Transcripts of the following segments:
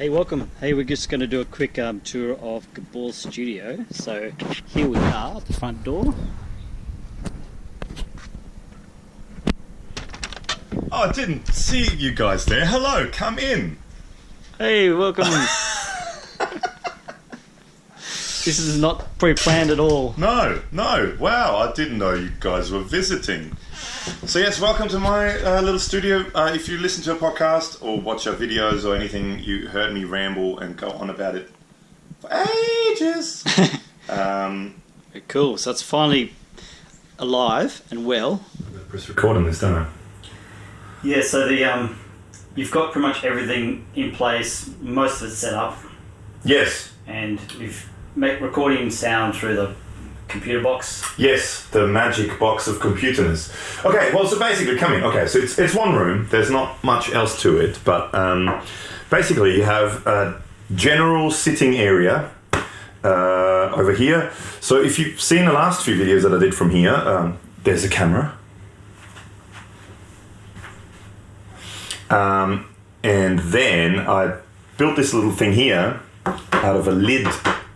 Hey, welcome. Hey, we're just going to do a quick tour of Gabor's studio. So here we are at the front door. Oh, I didn't see you guys there. Hello, come in. Hey, welcome. This is not pre-planned at all. No. Wow, I didn't know you guys were visiting. So yes, welcome to my little studio. If you listen to a podcast or watch our videos or anything, you heard me ramble and go on about it for ages. Cool. So it's finally alive and well. I'm going to press record on this, don't I? Yeah. So the you've got pretty much everything in place. Most of it's set up. Yes. And we've recording sound through the computer box. Yes, the magic box of computerness. Okay, well, so basically, come in. Okay, so it's one room. There's not much else to it, but basically you have a general sitting area over here. So if you've seen the last few videos that I did from here, there's a camera. And then I built this little thing here out of a lid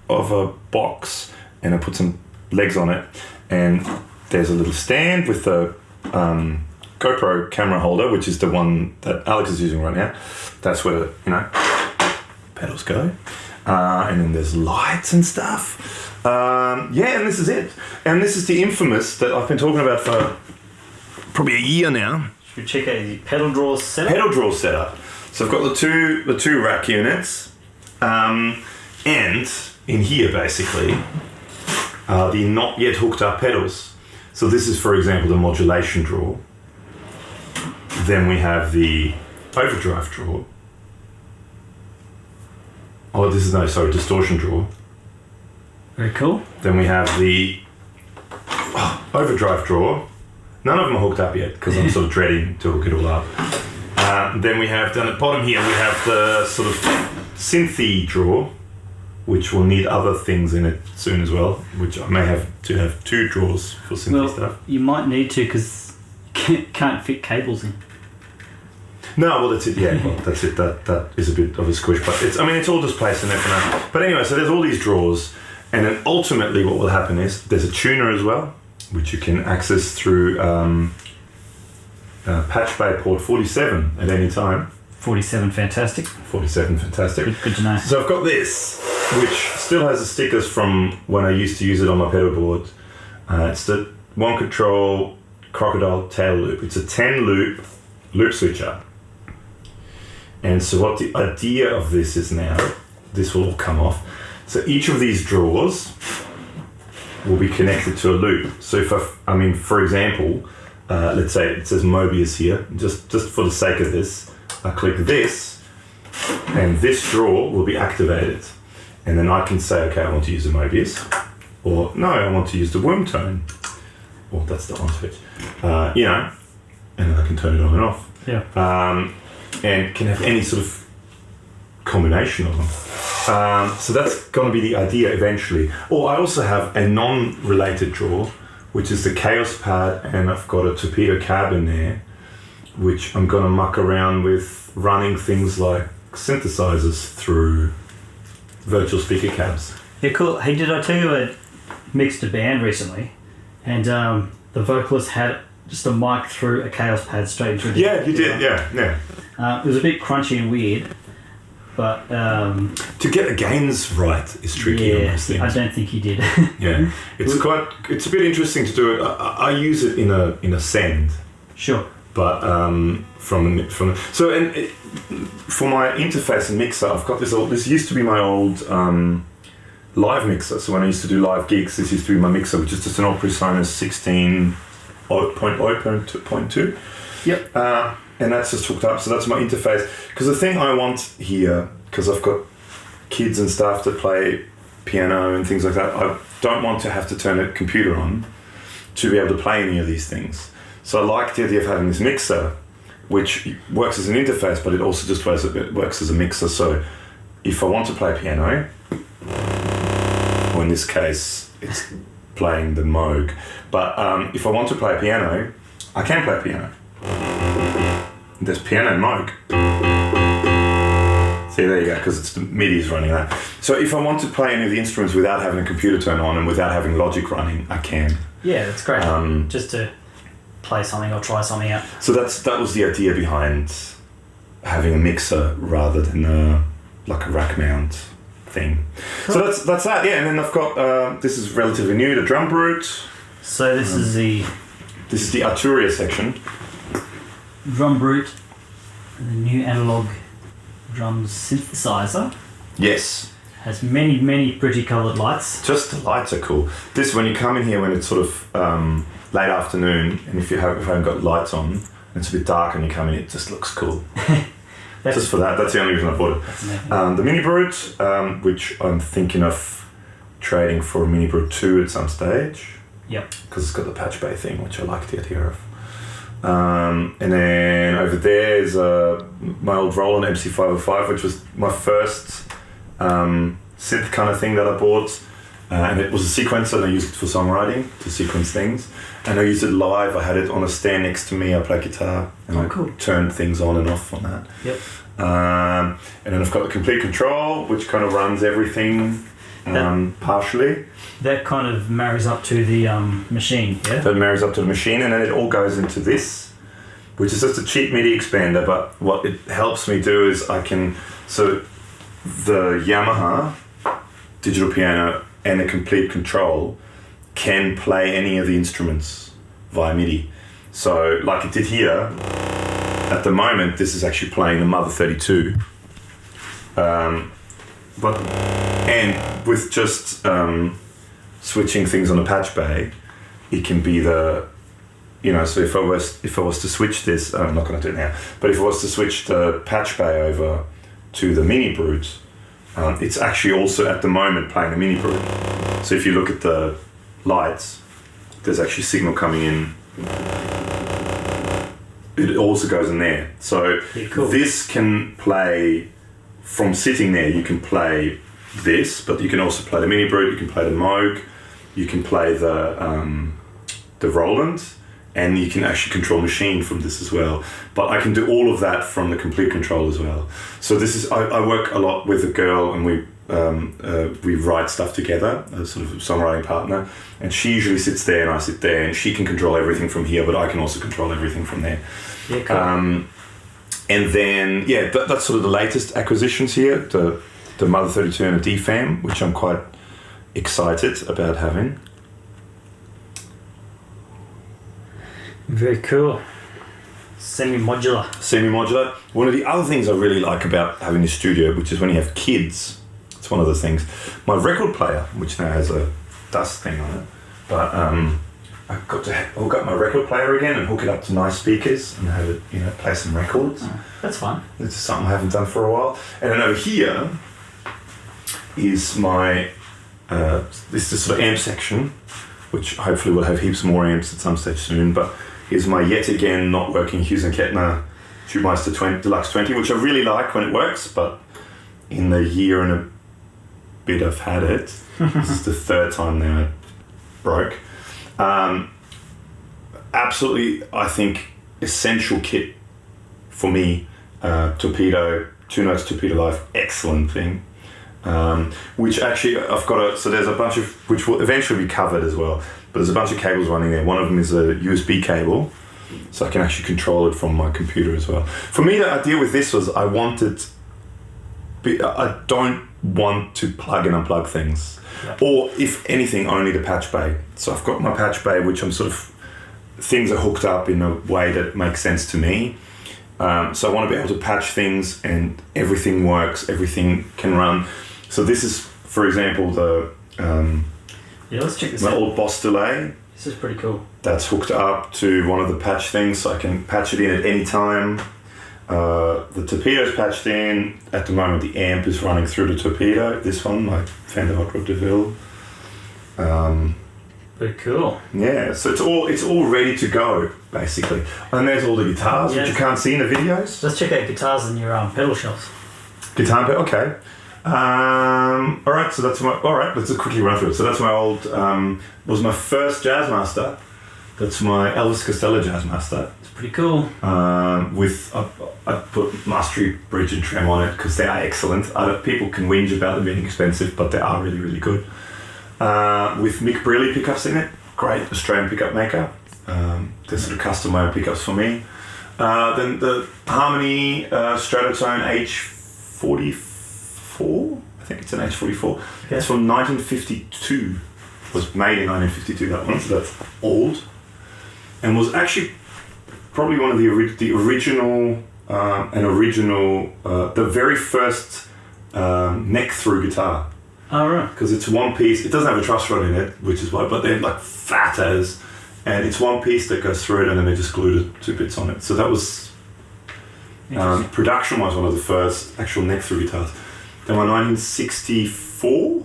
of a box, and I put some legs on it, and there's a little stand with the GoPro camera holder, which is the one that Alex is using right now. That's where the pedals go, and then there's lights and stuff. And this is it. And this is the infamous that I've been talking about for probably a year now. Should we check out the pedal drawer setup? Pedal drawer setup. So I've got the two rack units, and in here basically are the not yet hooked up pedals. So this is, for example, the modulation drawer. Then we have the overdrive drawer. Oh, distortion drawer. Very cool. Then we have the overdrive drawer. None of them are hooked up yet because I'm sort of dreading to hook it all up. Then we have, down at the bottom here, we have the sort of synthy drawer, which will need other things in it soon as well, which I may have to have two drawers for synthy stuff. You might need to because you can't fit cables in. No, well that's it. Yeah, well that's it. That is a bit of a squish, but it's all just placed in there for now. But anyway, so there's all these drawers, and then ultimately what will happen is there's a tuner as well, which you can access through patch bay port 47 at any time. 47, fantastic. 47, fantastic. Good to know. So I've got this, which still has the stickers from when I used to use it on my pedal board. It's the One Control Crocodile Tail Loop. It's a 10 loop switcher. And so what the idea of this is now, this will all come off. So each of these drawers will be connected to a loop. So if for example, let's say it says Mobius here, just for the sake of this, I click this, and this drawer will be activated. And then I can say, okay, I want to use the Mobius, or no, I want to use the worm tone. Or that's the on switch. And then I can turn it on and off. Yeah. And can have any sort of combination of them. So that's going to be the idea eventually. Or I also have a non-related drawer, which is the Chaos Pad, and I've got a torpedo cab in there, which I'm going to muck around with running things like synthesizers through virtual speaker cabs. Yeah, cool. Hey, did I tell you I mixed a band recently, and the vocalist had just a mic through a Chaos Pad straight into the... Yeah, you did, yeah. It was a bit crunchy and weird, but... to get the gains right is tricky on those things. I don't think he did. Yeah, it's a bit interesting to do it. I use it in a send. Sure. But for my interface and mixer, I've got this used to be my old live mixer. So when I used to do live gigs, this used to be my mixer, which is just an Opry Sinus 16.0.2. Yep. And that's just hooked up. So that's my interface. Because the thing I want here, because I've got kids and stuff that play piano and things like that, I don't want to have to turn a computer on to be able to play any of these things. So I like the idea of having this mixer, which works as an interface, but it also just works as a mixer. So if I want to play piano, or in this case, it's playing the Moog, but if I want to play piano, I can play piano. There's piano Moog. See, there you go, because it's the MIDI's running that. So if I want to play any of the instruments without having a computer turn on and without having Logic running, I can. Yeah, that's great. Just to play something or try something out. So that was the idea behind having a mixer rather than a rack mount thing. Cool. So that's that, yeah. And then I've got, this is relatively new, the drum brute. So this is the Arturia section. Drum brute, the new analog drums synthesizer. Yes. Has many, many pretty coloured lights. Just the lights are cool. This, when you come in here when it's sort of late afternoon, and if you haven't got lights on, and it's a bit dark and you come in, it just looks cool. Just for that, that's the only reason I bought it. The Mini Brute, which I'm thinking of trading for a Mini Brute 2 at some stage. Yep. Because it's got the patch bay thing, which I like the idea of. And then over there is my old Roland MC505, which was my first synth kind of thing that I bought. And it was a sequencer, and I used it for songwriting, to sequence things. And I used it live. I had it on a stand next to me. I play guitar, and I turned things on and off on that. Yep. And then I've got the Complete Control, which kind of runs everything partially. That kind of marries up to the machine, yeah? That marries up to the machine, and then it all goes into this, which is just a cheap MIDI expander. But what it helps me do is so the Yamaha digital piano and the Complete Control can play any of the instruments via MIDI. So like it did here, at the moment this is actually playing the Mother 32. And with just switching things on the patch bay, it can be so if I was to switch this, I'm not going to do it now, but if I was to switch the patch bay over to the Mini Brute, it's actually also at the moment playing the Mini Brute. So if you look at the lights, there's actually signal coming in. It also goes in there. So This can play from sitting there. You can play this, but you can also play the Mini Brute. You can play the Moog. You can play the Roland, and you can actually control machine from this as well. But I can do all of that from the Complete Control as well. So this is I work a lot with a girl, and we write stuff together, a sort of songwriting partner, and she usually sits there and I sit there, and she can control everything from here, but I can also control everything from there. Yeah, cool. And then that's sort of the latest acquisitions here, the Mother 32 and a DFAM, which I'm quite excited about having. Very cool. Semi-modular. One of the other things I really like about having a studio, which is when you have kids, it's one of those things. My record player, which now has a dust thing on it, but I've got to hook up my record player again and hook it up to nice speakers and have it, play some records. Oh, that's fun. It's something I haven't done for a while. And then over here is my this is sort of amp section, which hopefully will have heaps more amps at some stage soon. But here's my yet again not working Hughes and Kettner Tubemeister Deluxe 20, which I really like when it works, but in the year and a bit I've had it, this is the third time now it broke. Absolutely, I think, essential kit for me. Torpedo, 2 Notes Torpedo Live, excellent thing. Which actually I've got so there's a bunch of, which will eventually be covered as well, but there's a bunch of cables running there. One of them is a USB cable, so I can actually control it from my computer as well. For me, the idea with this was I don't want to plug and unplug things, or if anything, only the patch bay. So I've got my patch bay, which things are hooked up in a way that makes sense to me. So I want to be able to patch things and everything works, everything can run. So this is, for example, let's check this my out. old Boss delay. This is pretty cool. That's hooked up to one of the patch things, so I can patch it in at any time. The torpedo's patched in. At the moment, the amp is running through the torpedo. This one, my Fender Hot Rod DeVille. Very cool. Yeah, so it's all ready to go, basically. And there's all the guitars, which you can't see in the videos. Let's check out guitars in your pedal shelves. Guitar pedal, okay. All right, so let's quickly run through it. So that's my old, was my first Jazzmaster, That's my Elvis Costello Jazzmaster. It's pretty cool. I put Mastery Bridge and Trem on it because they are excellent. People can whinge about them being expensive, but they are really, really good. With Mick Brearley pickups in it. Great Australian pickup maker. They're sort of custom-made pickups for me. Then the Harmony Stratotone H44. I think it's an H44. Okay. It's from 1952. Was made in 1952, that one, so that's old. And was actually probably one of the original, the very first neck-through guitar. Oh, right. Because it's one piece, it doesn't have a truss rod in it, which is why, but they're like fat as, and it's one piece that goes through it and then they just glued 2 bits on it. So that was, production-wise, one of the first actual neck-through guitars. Then my 1964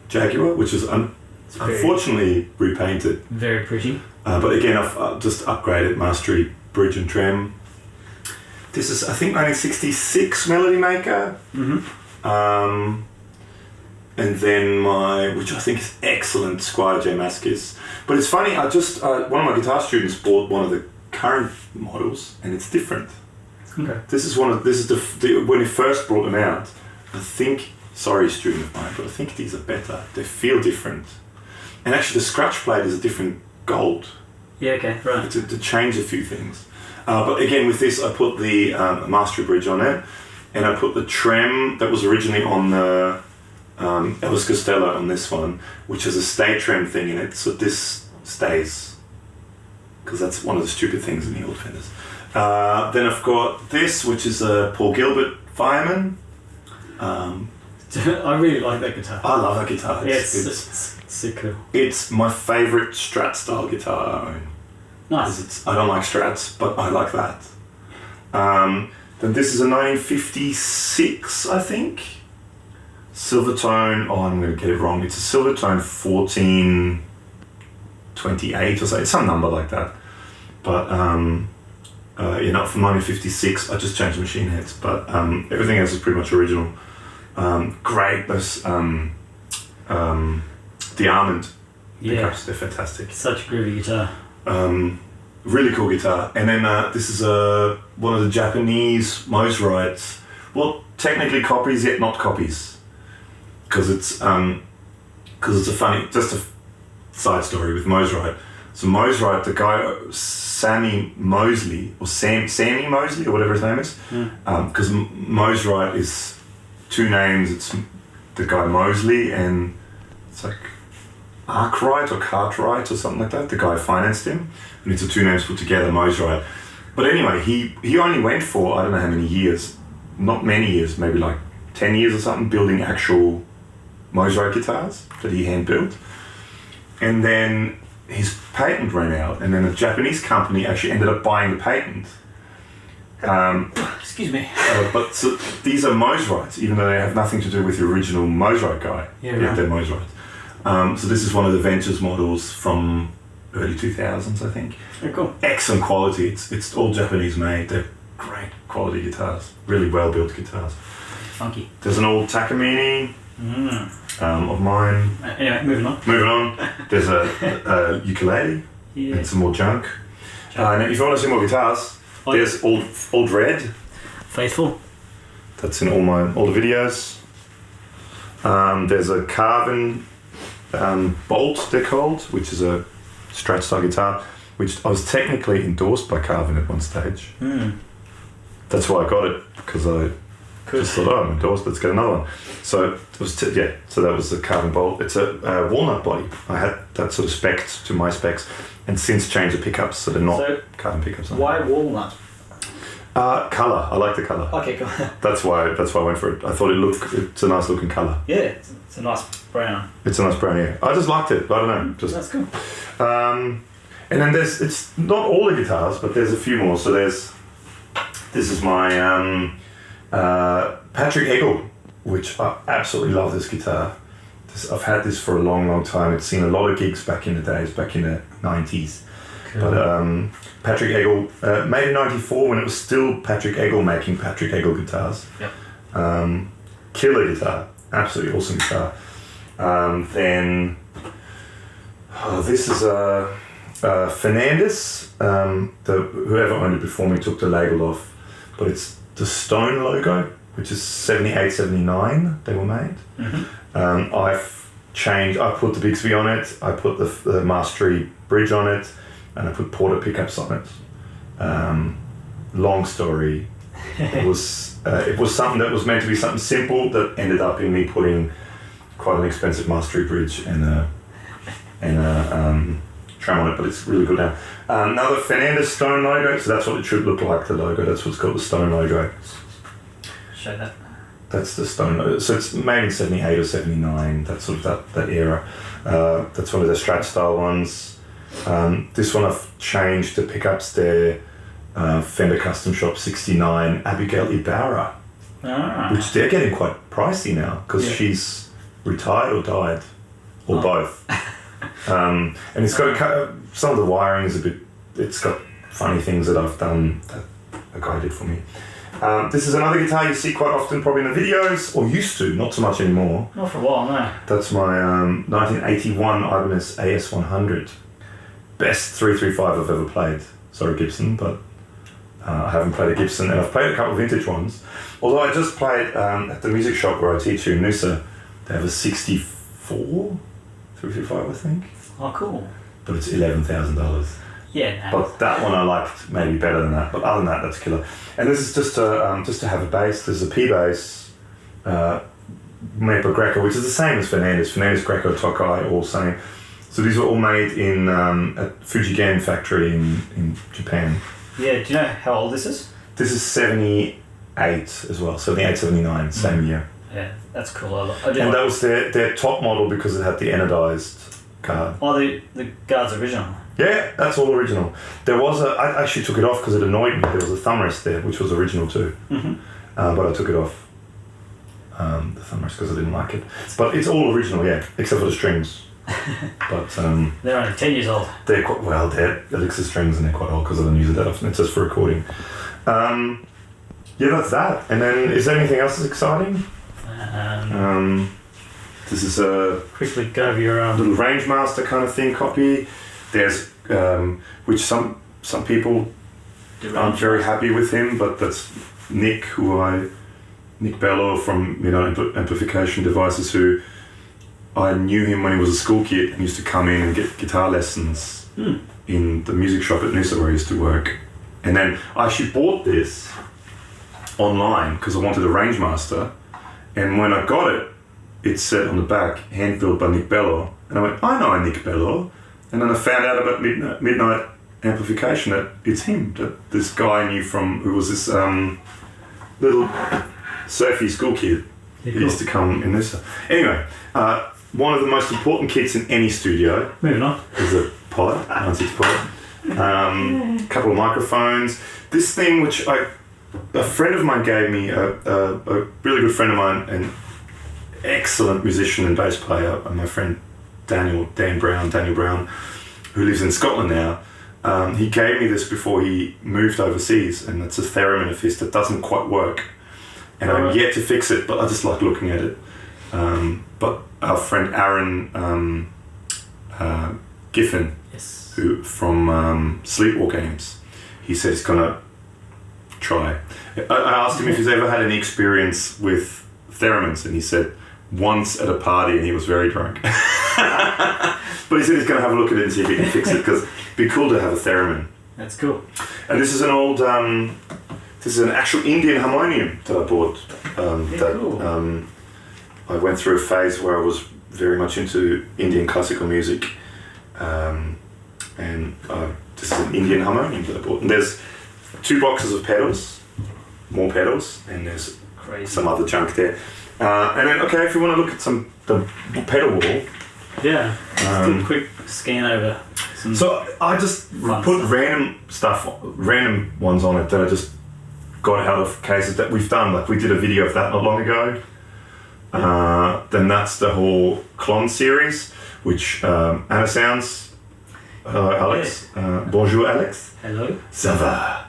Jaguar, which is unfortunately repainted. Very pretty. But again, I've just upgraded Mastery Bridge and Trem. This is, I think, 1966 Melody Maker. Mm-hmm. And then which I think is excellent, Squire J. Maskis. But it's funny, I just, one of my guitar students bought one of the current models, and it's different. Okay. This is when he first brought them out, I think, sorry student of mine, but I think these are better. They feel different. And actually the scratch plate is a different gold. Yeah, okay, right. To change a few things. But again, with this, I put the Mastery Bridge on it, and I put the Trem that was originally on the Elvis Costello on this one, which has a stay trem thing in it, so this stays. Because that's one of the stupid things in the old Fenders. Then I've got this, which is a Paul Gilbert Fireman. I really like that guitar. I love that guitar. It's so cool. It's my favourite Strat style guitar I own. Nice. I don't like Strats, but I like that. Then this is a 1956, I think. Silvertone. Oh, I'm going to get it wrong. It's a Silvertone 1428 or so. It's some number like that. But from 1956. I just changed the machine heads, but everything else is pretty much original. Great. Those the Almond pickups, they're fantastic. Such a groovy guitar. Really cool guitar. And then this is one of the Japanese Mosrites. Well, technically copies, yet not copies. Because it's a funny, just a side story with Mosrite. So Mosrite, the guy Sammy Mosley or Sammy Mosley or whatever his name is, because Mosrite is 2 names. It's the guy Mosley and it's like Arkwright or Cartwright or something like that. The guy financed him, and it's the 2 names put together, Mosrite. But anyway, he only went for I don't know how many years, not many years, maybe like 10 years or something, building actual Mosrite guitars that he hand built, and then his patent ran out, and then a Japanese company actually ended up buying the patent. Excuse me. But so these are Mosrites, even though they have nothing to do with the original Mosrite guy. Yeah, right. They're Mosrites. So this is one of the Ventures models from early 2000s, I think. Oh, cool. Excellent quality. It's all Japanese made. They're great quality guitars. Really well built guitars. Funky. There's an old Takamine of mine. Anyway, moving on. There's a ukulele and some more junk. And if you want to see more guitars, there's Old Red. Faithful. That's in all the videos. There's a Carvin Bolt, they're called, which is a Strat style guitar, which I was technically endorsed by Carvin at one stage. That's why I got it, because I just thought, I'm endorsed, let's get another one. So it was so that was the Carvin Bolt. It's a walnut body. I had that sort of spec to my specs, and since changed the pickups, so they're not Carvin pickups. Why walnut? Colour. I like the colour. Okay, cool. That's why I went for it. I thought it's a nice looking colour. Yeah, it's a nice brown. It's a nice brown, yeah. I just liked it. I don't know. That's cool. And then it's not all the guitars, but there's a few more. So this is my Patrick Eggle, which I absolutely love this guitar. I've had this for a long, long time. It's seen a lot of gigs back in the days, back in the 90s. Cool. But Patrick Eggle, made in 94 when it was still Patrick Eggle making Patrick Eggle guitars. Yep. Killer guitar. Absolutely awesome guitar. Then this is Fernandez, whoever owned it before me took the label off, but it's the Stone logo, which is 78, 79 they were made. I've changed, I put the Bixby on it, I put the Mastery bridge on it, and I put Porter pickups on it. Long story. It was something that was meant to be something simple that ended up in me putting quite an expensive Mastery bridge and a tram on it, but it's really good now. Another Fernandez Stone logo, so that's what it should look like, the logo. That's what's called the Stone logo. Show that. That's the Stone logo. So it's made in 78 or 79, that sort of that era. That's one of the Strat style ones. This one I've changed the pickups there. Fender Custom Shop 69 Abigail Ibarra, which they're getting quite pricey now because she's retired or died, or both. And it's got some of the wiring is a bit. It's got funny things that I've done that a guy did for me. This is another guitar you see quite often, probably in the videos, or used to, not so much anymore. Not for a while, no. That's my 1981 Ibanez AS100, best 335 I've ever played. Sorry, Gibson, but. I haven't played a Gibson, and I've played a couple of vintage ones. Although I just played at the music shop where I teach you in Noosa, they have a 64 335, I think. Oh, cool. But it's $11,000. Yeah. But that one I liked maybe better than that. But other than that, that's killer. And this is just to have a bass. There's a P bass, Maple Greco, which is the same as Fernandez. Fernandez, Greco, Tokai, all same. So these were all made in at Fujigen factory in Japan. Yeah, do you know how old this is? This is 78 as well, 78, 79, same year. Yeah, that's cool. And that was their top model because it had the anodized guard. Oh, the guard's original? Yeah, that's all original. There was I actually took it off because it annoyed me. There was a thumb rest there, which was original too. But I took it off, the thumb rest, because I didn't like it. But it's all original, yeah, except for the strings. But they're only 10 years old. They're quite well. They're Elixir strings, and they're quite old because I don't use it that often. It's just for recording. Yeah, that's that. And then, is there anything else that's exciting? This is a quickly go over your little Rangemaster kind of thing copy. There's which some people aren't very happy with him, but that's Nick Bello from Amplification Devices, who. I knew him when he was a school kid and used to come in and get guitar lessons in the music shop at Noosa where I used to work. And then I actually bought this online because I wanted a Rangemaster. And when I got it, it said on the back, hand-built by Nick Bello. And I went, I know Nick Bello. And then I found out about Midnight Amplification that it's him, that this guy I knew from, who was this little surfy school kid. Yeah, he used to come in Noosa. Anyway, one of the most important kits in any studio. Moving on. Is a pod, 96 pod. A couple of microphones. This thing, which a friend of mine gave me, a really good friend of mine, an excellent musician and bass player, my friend Daniel Brown, who lives in Scotland now. He gave me this before he moved overseas, and it's a theremin of his that doesn't quite work. And I'm yet to fix it, but I just like looking at it. But our friend Aaron Giffen, yes, who from Sleepwalk Amps, he said he's gonna try. I asked him if he's ever had any experience with theremins, and he said once at a party, and he was very drunk. But he said he's gonna have a look at it and see if he can fix it, because it'd be cool to have a theremin. That's cool. And this is an old. This is an actual Indian harmonium that I bought. Cool. I went through a phase where I was very much into Indian classical music, and this is an Indian harmonium that I bought. And there's 2 boxes of pedals, more pedals, and there's some other junk there. And then, okay, if you want to look at the pedal wall. Yeah, just do a quick scan over. So I just put random ones on it that I just got out of cases that we've done. Like we did a video of that not long ago. Then that's the whole Clon series, which Anna Sounds. Hello, Alex. Yeah. Bonjour, Alex. Hello. Ça va.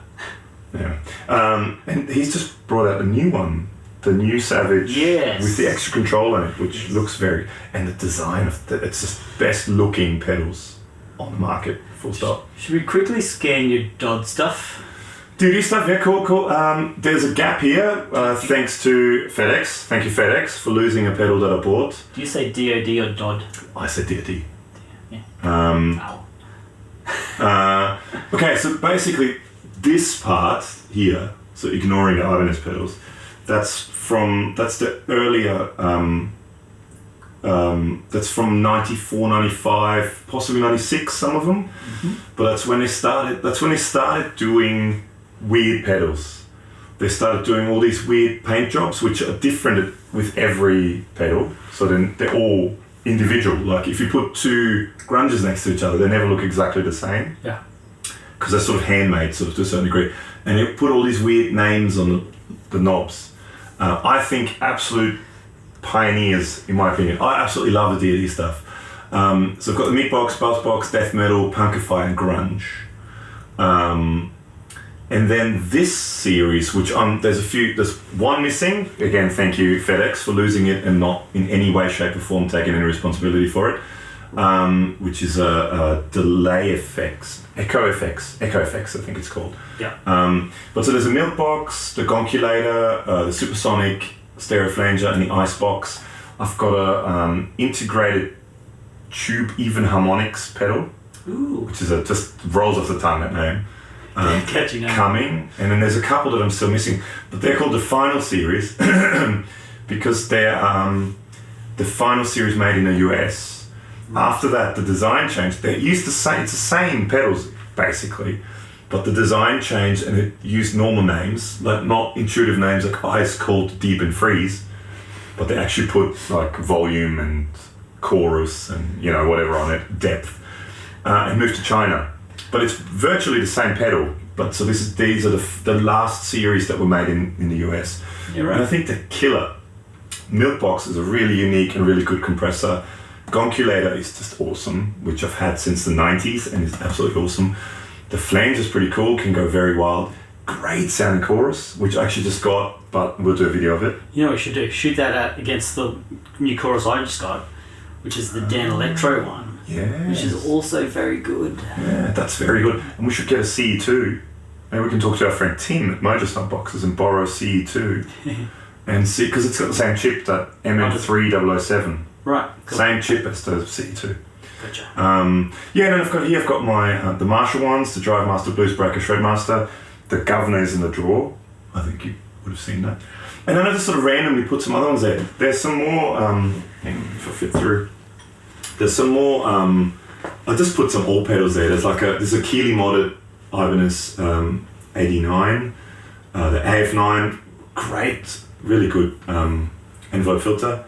Yeah. And he's just brought out a new one, the new Savage, yes, with the extra control on it, which looks very. And the design of it's just best looking pedals. on the market. Full stop. Should we quickly scan your Dodd stuff? DD stuff, yeah, cool. There's a gap here, thanks to FedEx. Thank you, FedEx, for losing a pedal that I bought. Do you say DOD or Dodd? I said DD. Yeah. Okay, so basically this part here, so ignoring the Ibanez pedals, that's the earlier, that's from 94, 95, possibly 96, some of them. Mm-hmm. But that's when they started doing weird pedals. They started doing all these weird paint jobs, which are different with every pedal. So then they're all individual. Like if you put two grunges next to each other, they never look exactly the same. Yeah. Because they're sort of handmade, sort of to a certain degree. And they put all these weird names on the knobs. I think absolute pioneers, in my opinion. I absolutely love the DoD stuff. So I've got the meat box, buzz box, death metal, punkify, and grunge. And then this series, which there's one missing. Again, thank you FedEx for losing it and not in any way, shape, or form taking any responsibility for it. Which is a delay effects, echo effects, I think it's called. Yeah. But so there's a milk box, the gonculator, the supersonic stereo flanger, and the ice box. I've got a integrated tube even harmonics pedal. Ooh. Which is just rolls off the tongue, that name. Catchy name. Coming, and then there's a couple that I'm still missing, but they're called the final series because they're the final series made in the US. After that, the design changed. They used to say it's the same pedals basically, but the design changed and it used normal names, like not intuitive names like ice, cold, deep, and freeze, but they actually put like volume and chorus and whatever on it, depth, and moved to China. But it's virtually the same pedal. But so these are the last series that were made in the US. Yeah, right. And I think the killer milk box is a really unique and really good compressor. Gonculator is just awesome, which I've had since the 90s and is absolutely awesome. The flange is pretty cool, can go very wild. Great sounding chorus, which I actually just got, but we'll do a video of it. You know what we should do? Shoot that out against the new chorus I just got, which is the Dan Electro one. Yeah. Which is also very good. Yeah, that's very good. And we should get a CE2. Maybe we can talk to our friend Tim at Mojo Stump Boxes and borrow a CE2 and see, because it's got the same chip, that MM3007. Right. Cool. Same chip as the CE2. Gotcha. Yeah, and I've got my the Marshall ones, the Drive Master, Blues Breaker, Shredmaster. The Governor is in the drawer. I think you would have seen that. And then I just sort of randomly put some other ones there. There's some more. Hang on, if I fit through. There's some more. I just put some all pedals there. There's a Keeley modded Ibanez 89, the AF9, great, really good envelope filter.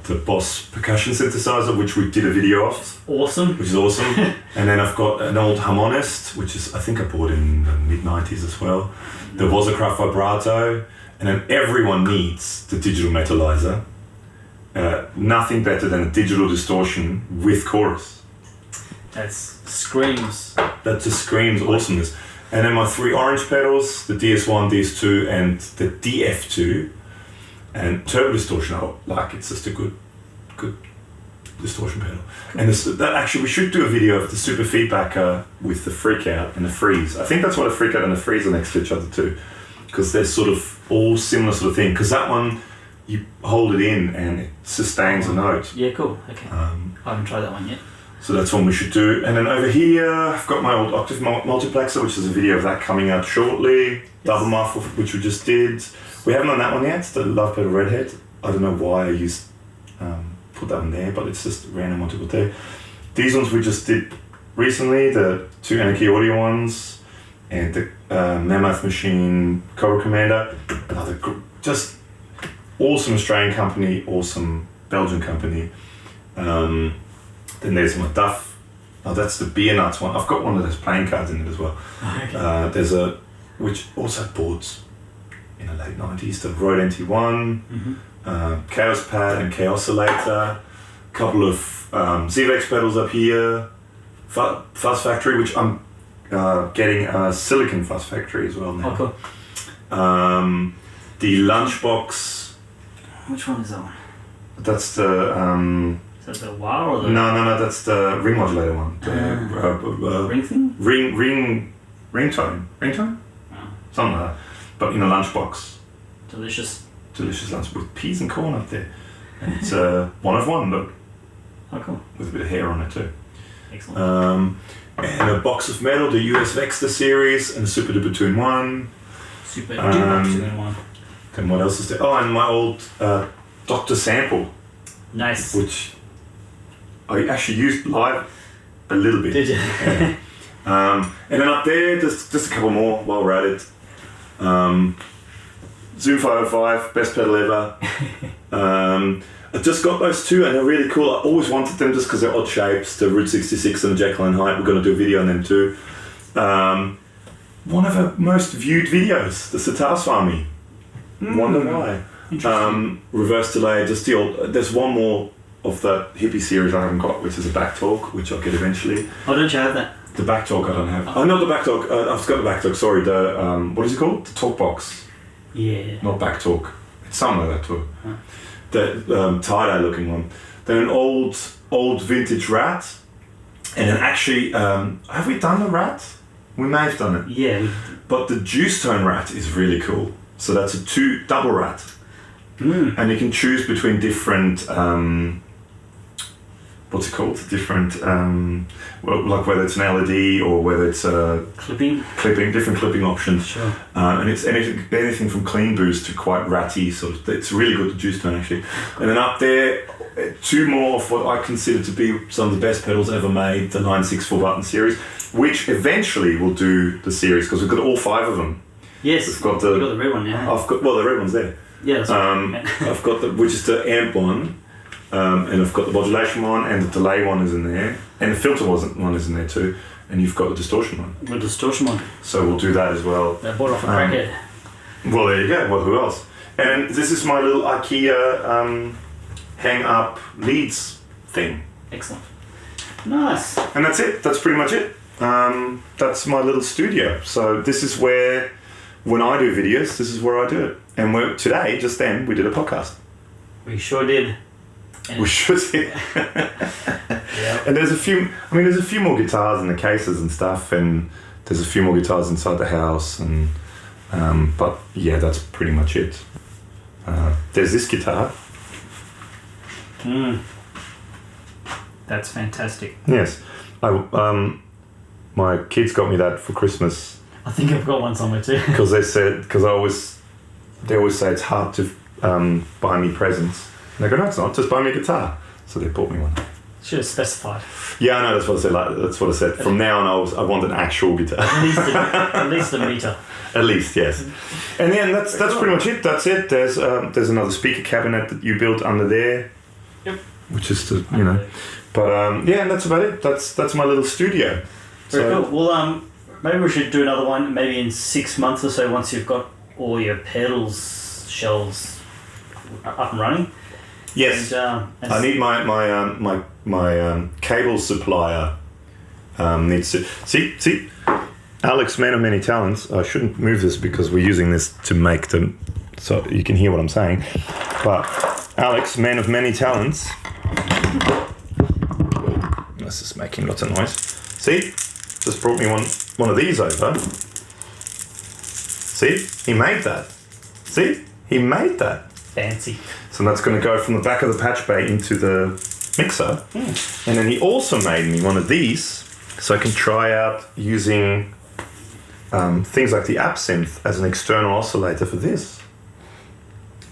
The Boss percussion synthesizer, which we did a video of. Awesome. Which is awesome. And then I've got an old harmonist, which is I think I bought in the mid-90s as well. There was a Craft Vibrato, and then everyone needs the digital metalizer. Nothing better than a digital distortion with chorus. That screams. That just screams awesomeness. And then my 3 orange pedals, the DS1, DS2, and the DF2. And turbo distortion, it's just a good distortion pedal. And that actually, we should do a video of the super feedbacker with the freak out and the freeze. I think that's what a freak out and a freeze are next to each other too, because they're sort of all similar sort of thing. Because that one, you hold it in and it sustains a note. Yeah, cool. Okay. I haven't tried that one yet. So that's one we should do. And then over here, I've got my old Octave multiplexer, which is a video of that coming out shortly. Yes. Double muffle, which we just did. We haven't done that one yet. It's the Love Pedal Redhead. I don't know why I used put that one there, but it's just a random one to put there. These ones we just did recently, the 2 Anarchy Audio ones, and the Mammoth Machine Cobra Commander. Another just awesome Australian company, awesome Belgian company. Then there's my Duff. Oh, that's the Beer Nuts one. I've got one that has playing cards in it as well. Okay. There's which also boards in the late 90s, the Rode NT1, Chaos Pad and Chaosilator, a couple of ZVX pedals up here, Fuzz Factory, which I'm getting a Silicon Fuzz Factory as well now. Oh, cool. The Lunchbox. Which one is that one? That's the... Is that the wah or the No, that's the ring modulator one. ring thing? Ringtone? Oh, Something like that. But in a lunchbox. delicious. Delicious lunch with peas and corn up there. And it's one of one, look. Oh, cool. With a bit of hair on it too. Excellent. And a box of metal, the US Vexter series, and a Super Duper 2-in-1. Super duper 2-in-1. Then what else is there? Oh, and my old Dr. Sample, Nice. which I actually used live a little bit. Did you? Yeah. And then up there, there's just a couple more while we're at it. Zoom 505, best pedal ever. I just got those two and they're really cool. I always wanted them just because they're odd shapes. The Route 66 and the Jekyll and Hyde. We're going to do a video on them too. One of our most viewed videos, the Sitar Swami. Wonder why. Interesting. Reverse delay, just the old. There's one more of the hippie series I haven't got, which is a back talk, which I'll get eventually. Oh, don't you have that? The back talk I don't have. Oh, not the back talk. I've got the back talk. Sorry, the what is it called? The talk box. Yeah. Not back talk. It's something like that too. Huh. The tie-dye looking one. Then an old vintage Rat, and then actually, have we done the Rat? We may have done it. Yeah. But the Juice Tone Rat is really cool. So that's a double Rat. And you can choose between different what's it called? Different well, like whether it's an LED or whether it's Clipping. different clipping options. Sure. And it's anything from clean boost to quite ratty sort of. It's really good, the Juice Tone actually. And then up there, two more of what I consider to be some of the best pedals ever made, the 964 button series, which eventually will do the series because we've got all 5 of them. Yes. We've got You've got the red one now. the red one's there. Yeah, that's right. I've got which is the amp one, and I've got the modulation one, and the delay one is in there, and the filter one is in there too, and you've got the distortion one. The distortion one. So we'll do that as well. That bought off a crackhead. Well, there you go. Well, who else? And this is my little IKEA hang up leads thing. Excellent. Nice. And that's it. That's pretty much it. That's my little studio. So this is where, when I do videos, this is where I do it. And today, just then, we did a podcast. We sure did. And We should. yeah. And there's a few more guitars in the cases and stuff, and there's a few more guitars inside the house, and but yeah, that's pretty much it. There's this guitar. That's fantastic. Yes, my kids got me that for Christmas I think I've got one somewhere too. because they always say it's hard to buy me presents. And they go, no, it's not. Just buy me a guitar. So they bought me one. Should have specified. Yeah, I know. That's what I said. That's what I said. From now on, I want an actual guitar. At least a meter. At least, yes. And then that's pretty much it. That's it. There's another speaker cabinet that you built under there. Yep. Which is But yeah, and that's about it. That's my little studio. Very cool. Well, maybe we should do another one. Maybe in 6 months or so, once you've got all your pedals shelves up and running. Yes. And I need my cable supplier. Needs to see. Alex, man of many talents. I shouldn't move this because we're using this to make them so you can hear what I'm saying. But Alex, man of many talents. This is making lots of noise. See, just brought me one of these over. See, he made that. See, he made that. fancy. So that's going to go from the back of the patch bay into the mixer. And then he also made me one of these so I can try out using things like the Absynth as an external oscillator for this.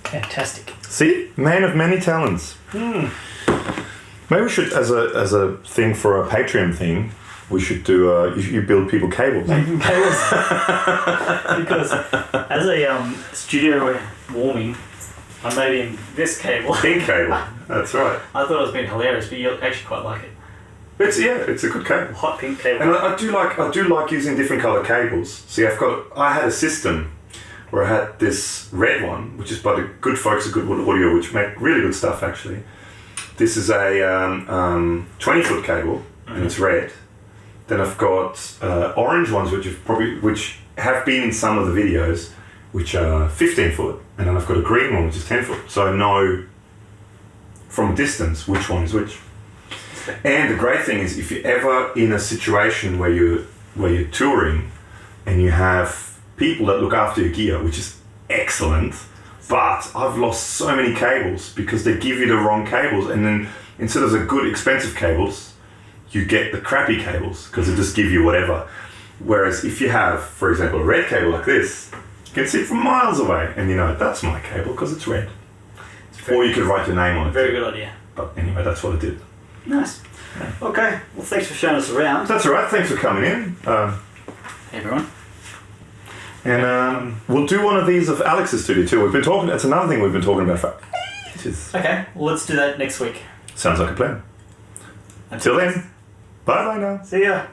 Fantastic. See? Man of many talents. Maybe we should, as a thing for a Patreon thing, we should do, you build people cables. Cables. Because as a studio warming, I made him this cable. Pink cable, that's right. I thought it was being hilarious, but you actually quite like it. It's a good cable. Hot pink cable. And I do like using different color cables. See, I had a system where I had this red one, which is by the good folks at Goodwood Audio, which make really good stuff actually. This is a 20-foot cable, and it's red. Then I've got orange ones, which have been in some of the videos, which are 15-foot, and then I've got a green one, which is 10-foot. So I know from a distance which one is which. And the great thing is, if you're ever in a situation where you're touring and you have people that look after your gear, which is excellent, but I've lost so many cables because they give you the wrong cables, and then instead of the good expensive cables, you get the crappy cables because they just give you whatever. Whereas if you have, for example, a red cable like this, you can see it from miles away and you know that's my cable because it's red. Or you could write your name on it. Very good idea. But anyway, that's what I did. Nice. Okay. Well, thanks for showing us around. That's all right. Thanks for coming in. Hey, everyone. And we'll do one of these of Alex's studio too. That's another thing we've been talking about for ages. Okay. Well, let's do that next week. Sounds like a plan. Until then, bye now. See ya.